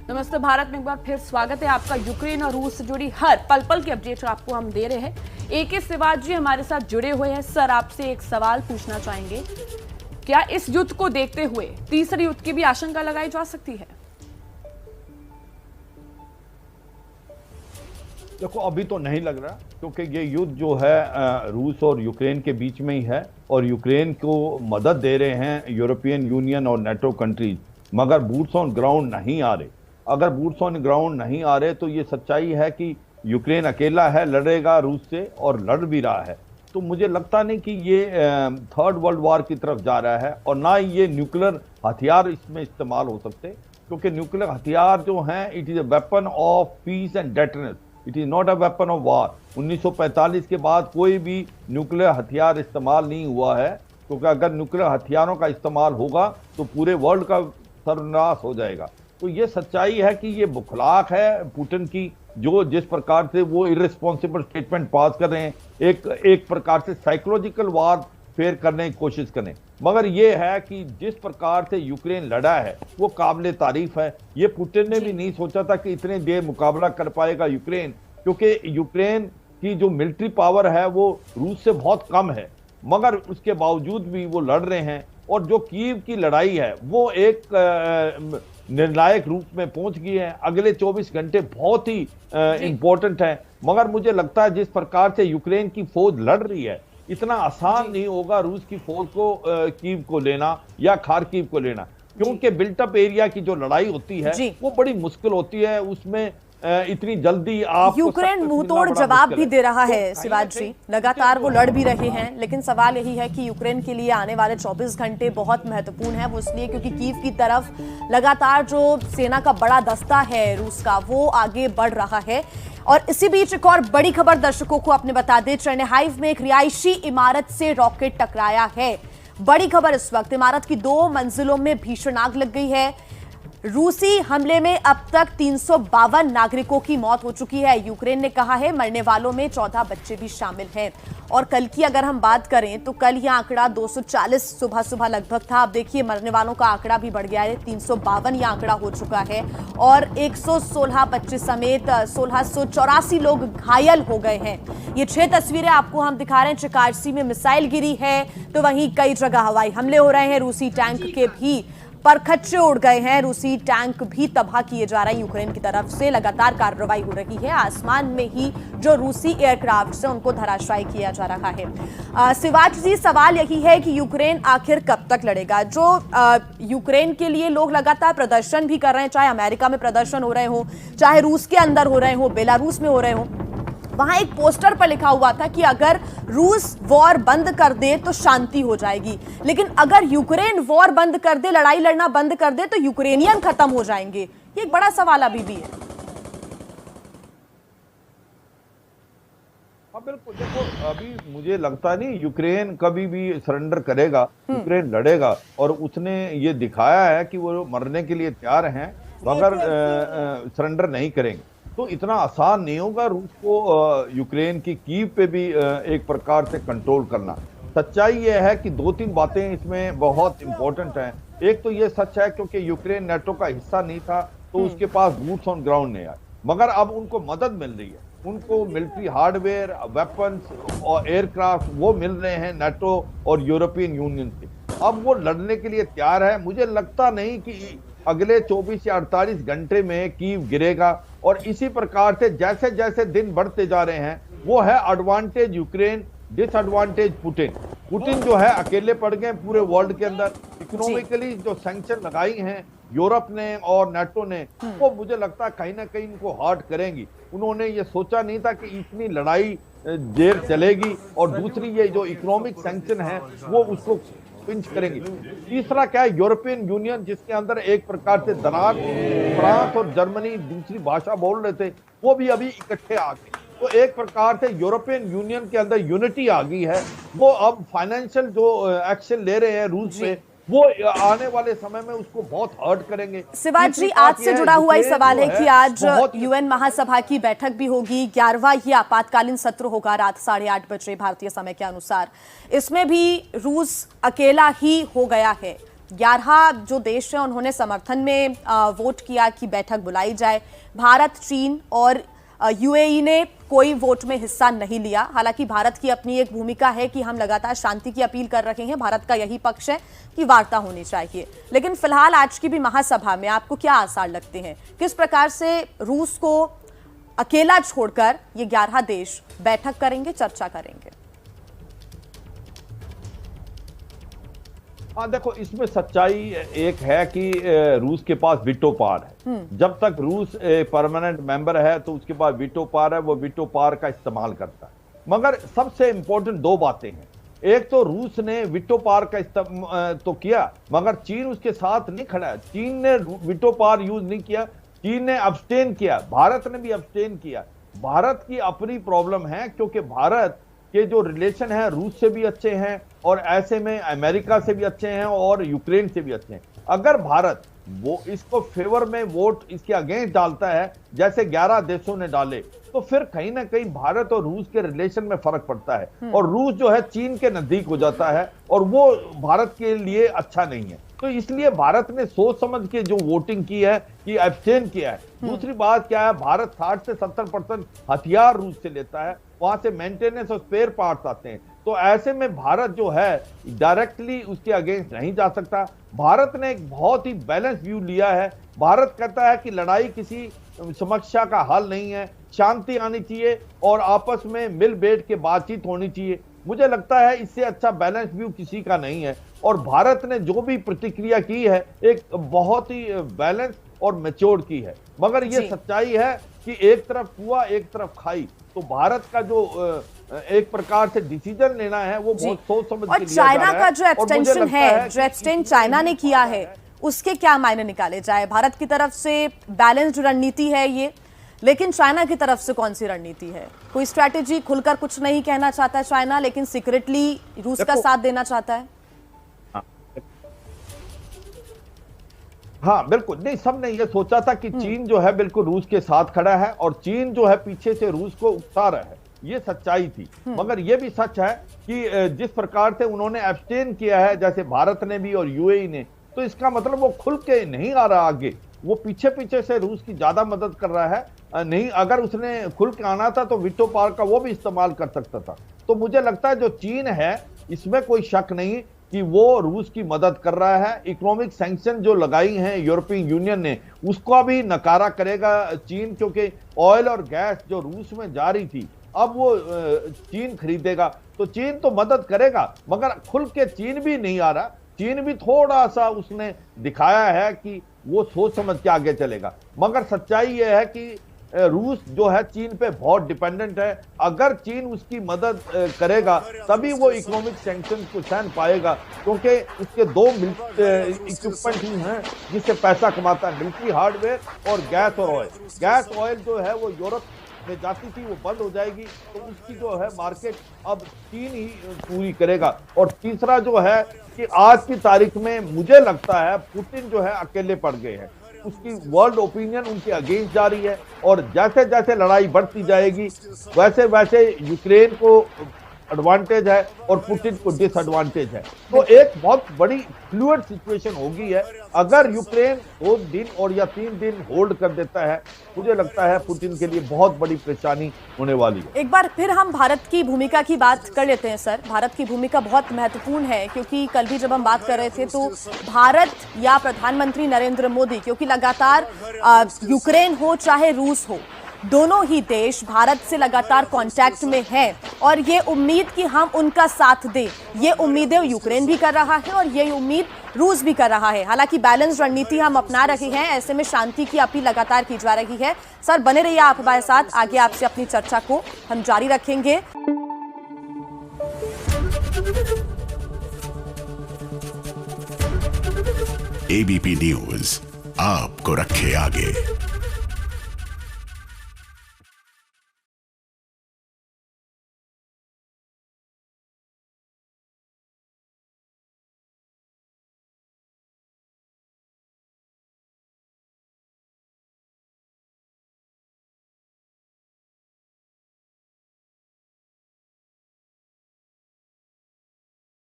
नमस्ते भारत में एक बार फिर स्वागत है आपका। यूक्रेन और रूस से जुड़ी हर पल पल की अपडेट आपको हम दे रहे हैं। AK शिवाजी हमारे साथ जुड़े हुए हैं। सर, आपसे एक सवाल पूछना चाहेंगे, क्या इस युद्ध को देखते हुए तीसरे युद्ध की भी आशंका लगाई जा सकती है? देखो, अभी तो नहीं लग रहा, क्योंकि ये युद्ध जो है रूस और यूक्रेन के बीच में ही है और यूक्रेन को मदद दे रहे हैं यूरोपियन यूनियन और नेटो कंट्रीज, मगर बूट्स ऑन ग्राउंड नहीं आ रहे। अगर बूट्स ऑन ग्राउंड नहीं आ रहे तो ये सच्चाई है कि यूक्रेन अकेला है, लड़ेगा रूस से और लड़ भी रहा है। तो मुझे लगता नहीं कि ये थर्ड वर्ल्ड वॉर की तरफ जा रहा है, और ना ही ये न्यूक्लियर हथियार इसमें इस्तेमाल हो सकते, क्योंकि न्यूक्लियर हथियार जो हैं, it is a weapon of peace and deterrence, it is not a weapon of war. 1945 के बाद कोई भी न्यूक्लियर हथियार इस्तेमाल नहीं हुआ है, क्योंकि अगर न्यूक्लियर हथियारों का इस्तेमाल होगा तो पूरे वर्ल्ड का सर्वनाश हो जाएगा। तो ये सच्चाई है कि ये बुखलाक है पुतिन की, जो जिस प्रकार से वो इर्रेस्पॉन्सिबल स्टेटमेंट पास कर रहे हैं, एक प्रकार से साइकोलॉजिकल वार फेयर करने की कोशिश करें। मगर ये है कि जिस प्रकार से यूक्रेन लड़ा है वो काबिल तारीफ है। ये पुतिन ने भी नहीं सोचा था कि इतने देर मुकाबला कर पाएगा यूक्रेन, क्योंकि यूक्रेन की जो मिलिट्री पावर है वो रूस से बहुत कम है, मगर उसके बावजूद भी वो लड़ रहे हैं। और जो कीव की लड़ाई है वो एक निर्णायक रूप में पहुंच गई है। अगले 24 घंटे बहुत ही इंपॉर्टेंट है, मगर मुझे लगता है जिस प्रकार से यूक्रेन की फौज लड़ रही है, इतना आसान नहीं होगा रूस की फौज को कीव को लेना या खार्किव को लेना, क्योंकि बिल्टअप एरिया की जो लड़ाई होती है वो बड़ी मुश्किल होती है। उसमें इतनी जल्दी आप यूक्रेन मुंहतोड़ जवाब भी दे रहा है शिवाजी जी, लगातार वो लड़ भी रहे हैं, लेकिन सवाल यही है कि यूक्रेन के लिए आने वाले 24 घंटे बहुत महत्वपूर्ण है। वो इसलिए क्योंकि कीव की तरफ लगातार जो सेना का बड़ा दस्ता है रूस का, वो आगे बढ़ रहा है। और इसी बीच एक और बड़ी खबर दर्शकों को आपने बता दें, चेरनिहाइव में एक रिहायशी इमारत से रॉकेट टकराया है। बड़ी खबर इस वक्त, इमारत की 2 मंजिलों में भीषण आग लग गई है। रूसी हमले में अब तक 352 नागरिकों की मौत हो चुकी है। यूक्रेन ने कहा है मरने वालों में 14 बच्चे भी शामिल हैं। और कल की अगर हम बात करें तो कल यह आंकड़ा 240 सुबह लगभग था। अब देखिए मरने वालों का आंकड़ा भी बढ़ गया है, 352 यह आंकड़ा हो चुका है। और 116 बच्चे समेत 1684 लोग घायल हो गए हैं। ये 6 तस्वीरें आपको हम दिखा रहे हैं। चिकार्सी में मिसाइल गिरी है, तो वहीं कई जगह हवाई हमले हो रहे हैं। रूसी टैंक के भी परखच्चे उड़ गए हैं, रूसी टैंक भी तबाह किए जा रहे हैं। यूक्रेन की तरफ से लगातार कार्रवाई हो रही है। आसमान में ही जो रूसी एयरक्राफ्ट से उनको धराशायी किया जा रहा है। शिवाजी जी, सवाल यही है कि यूक्रेन आखिर कब तक लड़ेगा? जो यूक्रेन के लिए लोग लगातार प्रदर्शन भी कर रहे हैं, चाहे अमेरिका में प्रदर्शन हो रहे हो, चाहे रूस के अंदर हो रहे हो, बेलारूस में हो रहे हो, वहां एक पोस्टर पर लिखा हुआ था कि अगर रूस वॉर बंद कर दे तो शांति हो जाएगी, लेकिन अगर यूक्रेन वॉर बंद कर दे, लड़ाई लड़ना बंद कर दे, तो यूक्रेनियन खत्म हो जाएंगे। ये एक बड़ा सवाल अभी भी है। हाँ बिल्कुल, देखो अभी मुझे लगता नहीं यूक्रेन कभी भी सरेंडर करेगा। यूक्रेन लड़ेगा और उसने ये दिखाया है कि वो मरने के लिए तैयार हैं, मगर सरेंडर नहीं करेंगे। तो इतना आसान नहीं होगा रूस को यूक्रेन की कीव पे भी एक प्रकार से कंट्रोल करना। सच्चाई ये है कि 2-3 बातें इसमें बहुत इंपॉर्टेंट हैं। एक तो ये सच है क्योंकि यूक्रेन नेटो का हिस्सा नहीं था, तो उसके पास बूट्स ऑन ग्राउंड नहीं आए, मगर अब उनको मदद मिल रही है। उनको मिलिट्री हार्डवेयर, वेपन्स और एयरक्राफ्ट वो मिल रहे हैं नेटो और यूरोपियन यूनियन से। अब वो लड़ने के लिए तैयार है। मुझे लगता नहीं कि अगले 24 या 48 घंटे में कीव गिरेगा। और इसी प्रकार से जैसे जैसे दिन बढ़ते जा रहे हैं, वो है एडवांटेज यूक्रेन, डिसएडवांटेज पुतिन जो है अकेले पड़ गए पूरे वर्ल्ड के अंदर। इकोनॉमिकली जो सैंक्शन लगाई हैं यूरोप ने और नेटो ने, वो मुझे लगता है कहीं ना कहीं इनको हर्ट करेंगी। उन्होंने ये सोचा नहीं था कि इतनी लड़ाई देर चलेगी, और दूसरी ये जो इकोनॉमिक सैंक्शन है वो उसको पिंच करेंगे। तीसरा क्या है, यूरोपियन यूनियन जिसके अंदर एक प्रकार से दरार, फ्रांस और जर्मनी दूसरी भाषा बोल रहे थे, वो भी अभी इकट्ठे आ गए। तो एक प्रकार से यूरोपियन यूनियन के अंदर यूनिटी आ गई है। वो अब फाइनेंशियल जो एक्शन ले रहे हैं रूस पे, वो आने वाले समय में उसको बहुत हर्ट करेंगे। शिवाजी जी, आज से जुड़ा हुआ ही सवाल है कि आज यूएन महासभा की बैठक भी होगी। 11वां ये आपातकालीन सत्र होगा रात 8:30 बजे भारतीय समय के अनुसार। इसमें भी रूस अकेला ही हो गया है। 11 जो देश हैं उन्होंने समर्थन में वोट किया कि बैठक बुलाई जाए। भारत, चीन और यूएई ने कोई वोट में हिस्सा नहीं लिया। हालांकि भारत की अपनी एक भूमिका है कि हम लगातार शांति की अपील कर रहे हैं, भारत का यही पक्ष है कि वार्ता होनी चाहिए। लेकिन फिलहाल आज की भी महासभा में आपको क्या आसार लगते हैं? किस प्रकार से रूस को अकेला छोड़कर ये 11 देश बैठक करेंगे, चर्चा करेंगे? हाँ देखो, इसमें सच्चाई एक है कि रूस के पास वीटो पावर है। जब तक रूस परमानेंट मेंबर है तो उसके पास वीटो पावर है, वो वीटो पावर का इस्तेमाल करता है। मगर सबसे इंपॉर्टेंट दो बातें हैं। एक तो रूस ने वीटो पावर का इस्तेमाल तो किया, मगर चीन उसके साथ नहीं खड़ा है। चीन ने वीटो पावर यूज नहीं किया, चीन ने अब्सटेन किया, भारत ने भी अब्सटेन किया। भारत की अपनी प्रॉब्लम है, क्योंकि भारत के जो रिलेशन है रूस से भी अच्छे हैं और ऐसे में अमेरिका से भी अच्छे हैं और यूक्रेन से भी अच्छे हैं। अगर भारत वो इसको फेवर में वोट इसके अगेंस्ट डालता है, जैसे 11 देशों ने डाले, तो फिर कहीं ना कहीं भारत और रूस के रिलेशन में फर्क पड़ता है और रूस जो है चीन के नजदीक हो जाता है और वो भारत के लिए अच्छा नहीं है। तो इसलिए भारत ने सोच समझ के जो वोटिंग की है कि एब्सटेन किया है। दूसरी बात क्या है, भारत 60 से 70% हथियार रूस से लेता है, वहां से मेंटेनेंस और स्पेयर पार्ट्स आते हैं। तो ऐसे में भारत जो है डायरेक्टली उसके अगेंस्ट नहीं जा सकता। भारत ने एक बहुत ही बैलेंस व्यू लिया है। भारत कहता है कि लड़ाई किसी समस्या का हल नहीं है, शांति आनी चाहिए और आपस में मिल बैठ के बातचीत होनी चाहिए। मुझे लगता है इससे अच्छा बैलेंस व्यू किसी का नहीं है और भारत ने जो भी प्रतिक्रिया की है एक बहुत ही बैलेंस और मैच्योर की है। मगर ये सच्चाई है कि एक तरफ कुआं एक तरफ खाई, तो भारत का जो एक प्रकार से डिसीजन लेना है वो बहुत सोच समझ के लिया जा रहा है। और चाइना का जो एब्सटेंशन है, जो एब्सटेन चाइना ने किया है, उसके क्या मायने निकाले जाए? भारत की तरफ से बैलेंस्ड रणनीति है ये, लेकिन चाइना की तरफ से कौन सी रणनीति है? कोई स्ट्रैटेजी? खुलकर कुछ नहीं कहना चाहता है चाइना, लेकिन सीक्रेटली रूस का साथ देना चाहता है। हाँ बिल्कुल, नहीं, सबने ये सोचा था कि चीन जो है बिल्कुल रूस के साथ खड़ा है और चीन जो है पीछे से रूस को उकसा रहा है, ये सच्चाई थी। मगर ये भी सच है कि जिस प्रकार से उन्होंने एब्सटेन किया है, जैसे भारत ने भी और यूएई ने, तो इसका मतलब वो खुल के नहीं आ रहा आगे, वो पीछे पीछे से रूस की ज्यादा मदद कर रहा है। नहीं, अगर उसने खुल के आना था तो वीटो पावर का वो भी इस्तेमाल कर सकता था। तो मुझे लगता है जो चीन है इसमें कोई शक नहीं कि वो रूस की मदद कर रहा है। इकोनॉमिक सैंक्शन जो लगाई हैं यूरोपियन यूनियन ने, उसका भी नकारा करेगा चीन, क्योंकि ऑयल और गैस जो रूस में जा रही थी अब वो चीन खरीदेगा, तो चीन तो मदद करेगा। मगर खुल के चीन भी नहीं आ रहा। चीन भी थोड़ा सा उसने दिखाया है कि वो सोच समझ के आगे चलेगा। मगर सच्चाई ये है कि रूस जो है चीन पे बहुत डिपेंडेंट है। अगर चीन उसकी मदद करेगा तभी वो इकोनॉमिक सैंक्शन को सहन पाएगा, क्योंकि उसके दो इक्विपमेंट ही हैं जिससे पैसा कमाता है, मिलिट्री हार्डवेयर और गैस और ऑयल। गैस ऑयल जो है वो यूरोप में जाती थी, वो बंद हो जाएगी, तो उसकी जो है मार्केट अब चीन ही पूरी करेगा। और तीसरा जो है कि आज की तारीख में मुझे लगता है पुतिन जो है अकेले पड़ गए हैं। उसकी वर्ल्ड ओपिनियन उनके अगेंस्ट जा रही है और जैसे जैसे लड़ाई बढ़ती जाएगी वैसे वैसे यूक्रेन को एडवांटेज है और पुतिन को डिसएडवांटेज है। तो एक बहुत बड़ी फ्लूइड सिचुएशन होगी है। अगर यूक्रेन 2 दिन और या 3 दिन होल्ड कर देता है, मुझे लगता है पुतिन के लिए बहुत बड़ी परेशानी होने वाली है। एक बार फिर हम भारत की भूमिका की बात कर लेते हैं सर। भारत की भूमिका बहुत महत्वपूर्ण है, क्योंकि कल भी जब हम बात कर रहे थे तो भारत या प्रधानमंत्री नरेंद्र मोदी, क्योंकि लगातार यूक्रेन हो चाहे रूस हो, दोनों ही देश भारत से लगातार कांटेक्ट में हैं और ये उम्मीद कि हम उनका साथ दें, ये उम्मीदें यूक्रेन भी कर रहा है और ये उम्मीद रूस भी कर रहा है। हालांकि बैलेंस रणनीति हम अपना रहे हैं, ऐसे में शांति की अपील लगातार की जा रही है। सर बने रहिए आप हमारे साथ, आगे आपसे अपनी चर्चा को हम जारी रखेंगे। एबीपी न्यूज आपको रखे आगे।